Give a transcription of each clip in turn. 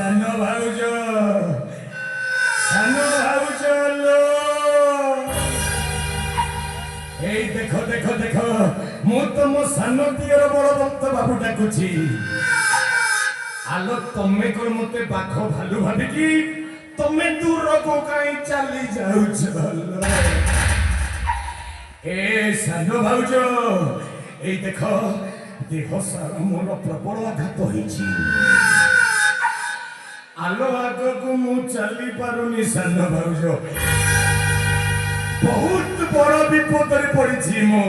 ସାନ ଭାଉଜ ଲୋ ଏଇ ଦେଖ ଦେଖ ଦେଖ ମୁଁ ତମ ସାନ ଦିଅର ବଳବନ୍ତ ବାବୁ ଡାକୁଛି ଆଲୋ ତମେ କଣ ମତେ ବାଘ ଭାଲୁ ଭାବିକି ତମେ ଦୂରକୁ କାହିଁ ଚାଲି ଯାଉଛ ଏ ସାନ ଭାଉଜ ଏଇ ଦେଖ ଦେହ ସାରା ମୋର ପ୍ରବଳ ଆଘାତ ହେଇଛି ଆଲୋ ଆଗକୁ ମୁଁ ଚାଲି ପାରୁନି ସାନ ଭାଉଜ ବହୁତ ବଡ଼ ବିପଦରେ ପଡ଼ିଛି ମୁଁ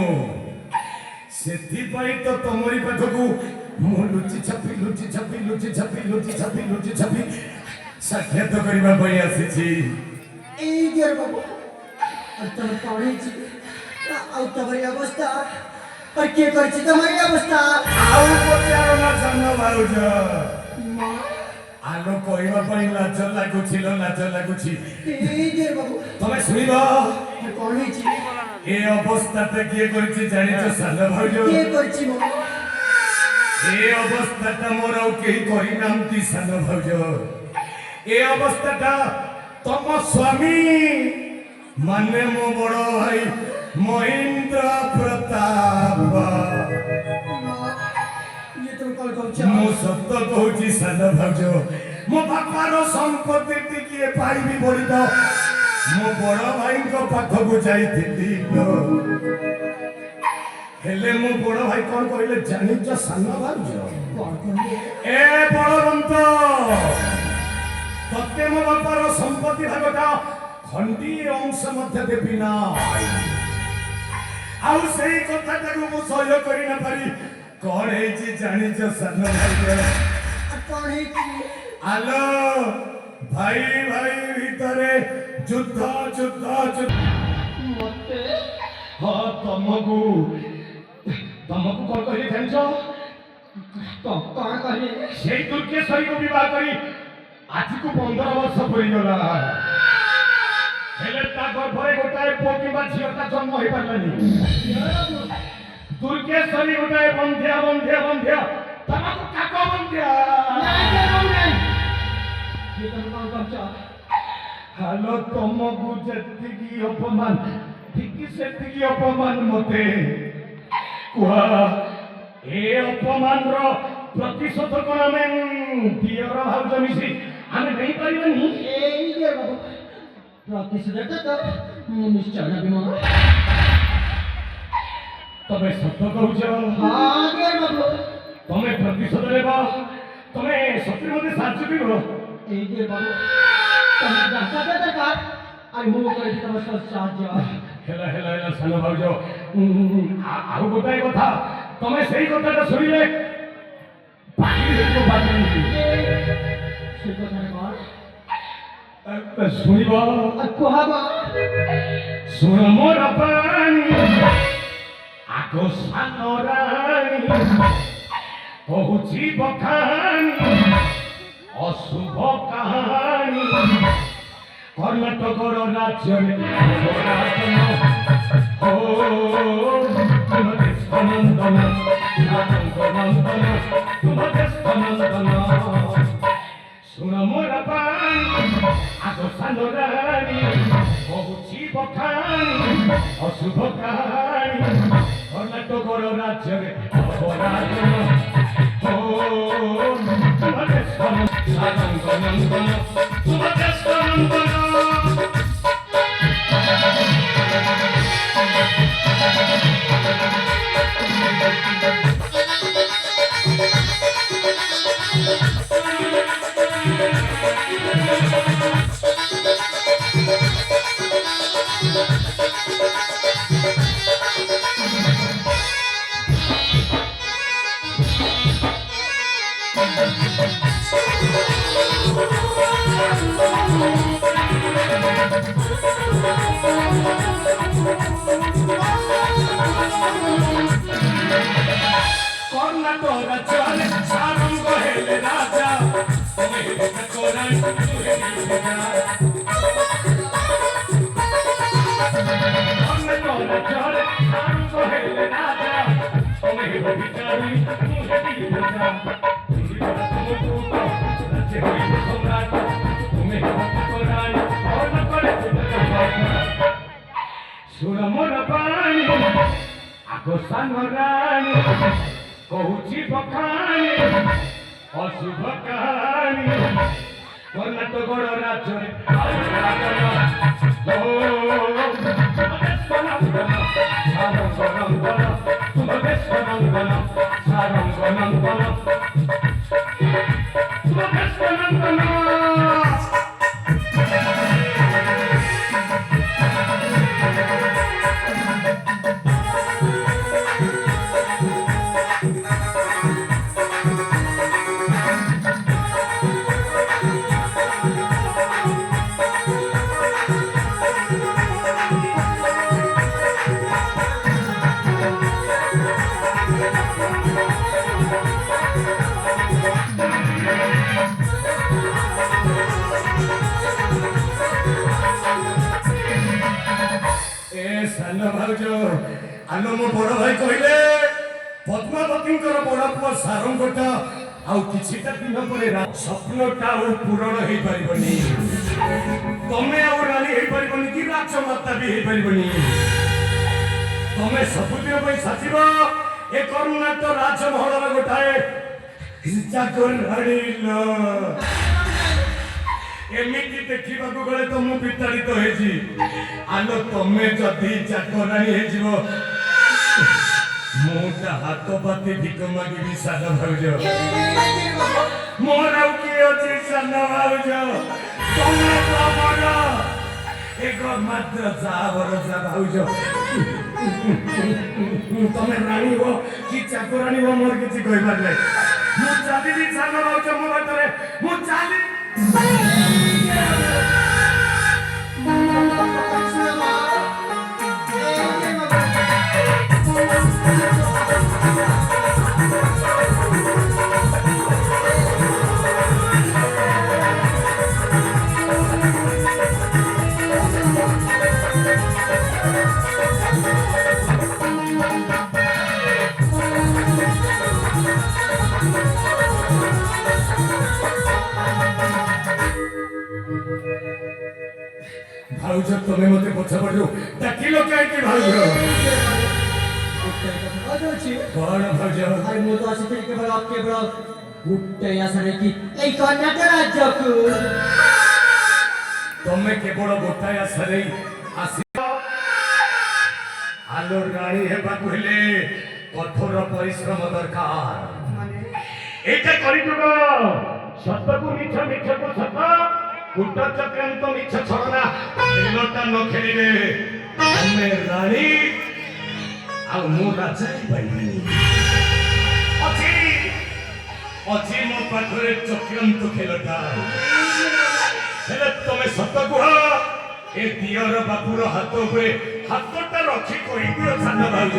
ସେଥିପାଇଁ ତ ତମରି ପାଖକୁ ମୁଁ ଲୁଚି ଛପି ସାକ୍ଷାତ କରିବା ପାଇଁ ଆସିଛି এই দিয়ার বাবু আর তোমার পড়েছি আর তোমার অবস্থা আর কে করছে তোমার অবস্থা ଆଉ ପଚାର ନା ସାନ ଭାଉଜ ଆଲୋ କହିବା ପାଇଁ ଲାଜ ଲାଗୁଛି এই দিয়ার বাবু ତମେ ଶୁଣିବ আর পড়েছি ଏ ଅବସ୍ଥାଟା କିଏ କରିଛି ଜାଣିଛ ସାନ ଭାଉଜ কে করছি মা ଏ ଅବସ୍ଥାଟା ମୋର ଆଉ କେହି କରିନାହାନ୍ତି ସାନ ଭାଉଜ ଏ ଅବସ୍ଥାଟା ତମ ସ୍ୱାମୀ ମାନେ ମୋ ବଡ଼ ଭାଇ ମହେନ୍ଦ୍ର ପ୍ରତାପ ये तुम कल कौन ମୁଁ ସତ କହୁଛି ସାନ ଭାଉଜ ମୋ ବାପାର ସମ୍ପତ୍ତି ଟିକିଏ ପାଇବି ବୋଲି ତ ମୋ ବଡ଼ ଭାଇଙ୍କ ପାଖକୁ ଯାଇଥିଲି ହେଲେ ମୋ ବଡ଼ ଭାଇ କଣ କହିଲେ ଜାଣିଛ ସାନ ଭାଉଜ ଏ ବଳବନ୍ତ ତତେ ମୋ ବାପାର ସମ୍ପତ୍ତି ଭାଗଟା ଖଣ୍ଡିଏ ଅଂଶ ମଧ୍ୟ ଦେବି ନା ଆଉ ସେଇ କଥାଟାକୁ ମୁଁ ସହ୍ୟ କରି ନ ପାରି କଣ ହେଇଛି ଜାଣିଛ ସାନ ଭାଉଜ আর পড়েছি ଆଲୋ ଭାଇ ଭିତରେ ଯୁଦ୍ଧ মতে ହଁ ତମକୁ କଣ କହିଲେ ଜାଣିଛ কଣ করে ସେଇ ଦୁର୍ଗେଶ୍ୱରୀକୁ ବିବାହ କରି ଆଜିକୁ 15 ବର୍ଷ ପୁରିଗଲା ହେଲେ ତା ଗର୍ଭରେ ଗୋଟାଏ ପୁଅ କିମ୍ବା ଝିଅଟା ଜନ୍ମ ହେଇପାରିଲାନି ଦୁର୍ଗେଶ୍ୱରୀ ଗୋଟାଏ ବନ୍ଧ୍ୟା ତମକୁ କାକ ବନ୍ଧ୍ୟା ये तुम कौन करছো ହାଲୋ ତମକୁ ଯେତିକି ଅପମାନ ଠିକ ସେତିକି ଅପମାନ ମତେ କୁହ ଏ ଅପମାନର ପ୍ରତିଶୋଧ କଣ ଆମେ ଦିଅର ଭାଉଜ ମିଶି ଆମେ ନେଇପାରିବାନି এই দিয়ার বাবু প্রতিশোধটা তো নিশ্চয় নেবি মা ତମେ ସତ କହୁଛ হ্যাঁ দিয়ার বাবু ତମେ ପ୍ରତିଶୋଧ ନେବ ତମେ ସତରେ ମତେ ସାହାଯ୍ୟ କରିବ এই দিয়ার বাবু তুমি রাস্তাটা দরকার আর মুভ করে তোমার সব সাহায্য ହେଲା ସାନ ଭାଉଜ ଆଉ ଗୋଟାଏ କଥା ତମେ ସେଇ କଥାଟା ଶୁଣିଲେ ପାଟି সে কথাটা কর ଶୁଣିବ আর কোহাবা ଶୁଣ ମୋର ପାଣି ଆଗ ସାନ ରାଣୀ କହୁଛି ବଖାଣି ଅଶୁଭ କାହାଣୀ କର୍ଣ୍ଣାଟକର ରାଜ୍ୟରେ ଶୁଣ ମୋର ପାଣି ଆଗ ସାନ ରାଣୀ କହୁଛି ବଖାଣି ଅଶୁଭ କାହାଣୀ କର୍ଣ୍ଣାଟକର ରାଜ୍ୟରେ কর্ণাটক রাজ্যে সারঙ্গ হেলে রাজা তুমি কোরাই তুই কর্ণাটক রাজ্যে সারঙ্গ হেলে রাজা তুমি বিচারি তুই রাজা তুমি রাজা ଶୁଣ ମୋର ପାଣି ଆଗ ସାନ ରାଣୀ କହୁଛି ପଖାଣି ଅଶୁଭ କାହାଣୀ କର୍ଣ୍ଣାଟକର ରାଜ୍ୟରେ ସାନ ଭାଉଜ ଆଲୋ ମୋ ବଡ଼ ଭାଇ କହିଲେ ପଦ୍ମାବତୀଙ୍କର ବଡ଼ ପୁଅ ସାରଙ୍ଗଟା ଆଉ କିଛିଟା ଦିନ ପରେ ସ୍ୱପ୍ନଟା ଆଉ ପୂରଣ ହେଇପାରିବନି ତମେ ଆଉ ରାଣୀ ହେଇପାରିବନି କି ରାଜମାତା ବି ହେଇପାରିବନି ତମେ ସବୁଦିନ ପାଇଁ ସାଜିବ ଏ କର୍ଣ୍ଣାଟ ରାଜମହଲର ଗୋଟାଏ ଚାକରାଣୀ ଏମିତି ଦେଖିବାକୁ ଗଲେ ତ ମୁଁ ବିତାଡ଼ିତ ହେଇଛି ଆଲୋ ତମେ ଯଦି ଚାକରାଣୀ ହେଇଯିବ ମୁଁ ତା ହାତ ପାତି ଭିକ ମାଗିବି ସାନ ଭାଉଜ ମୋର ଆଉ କିଏ ଅଛି ସାନ ଭାଉଜ ତମେ ତମର একমাত্র যা ভরসা ভাউজ তুমি রানী হো কি চাকরানী হো মোর কিছু কইবার নাই মু চালিলি সান ভাউজ মো বাটরে মু চালি भाउज तुम्हें मते पछा पड़ो डाकिलो काई के भाउज कौन भाउज अरे मु तो आसे केवल आपके बड़ा गुट्टे आसरे की ए कर्नाटक राज्यकु तुम्हें केवल गोटाया सरे आसी आलो रानी हेबा कहले कठोर परिश्रम दरकार एटा करि दबो सत्यको मिछ मिछको सत्य गुट चक्रांत मिछ छड़ना खेलटा न खेलिले हमें रानी आ मो राजा पाइबनी अछि अछि मो पाखरे चक्रांत खेलटा हेले तमे सत्य कुह ए दियर बापुर हाथ उपरे हाथटा रखी कहिदियो सान भाउज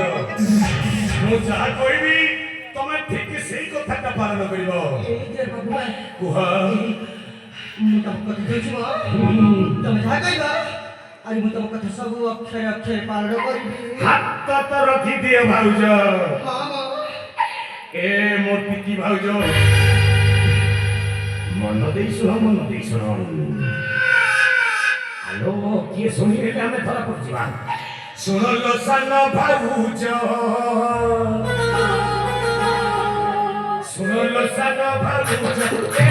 मु जहा कहबी तमे ठीक सेही कथाटा पालन करिवो ए जे बाबू कुह मु तम कथि देखिबो तमे जा कहबा अरे मु तम कथि सब अक्षर अक्षर पालन करिबी हाथ तो रखी दिए भाउज हां ए मोर टिकी भाउज मन देई सुनो आलो किए सुनिले हमें थोड़ा पड़जिबा सुनो लो सान भाउज सुनो लो सान भाउज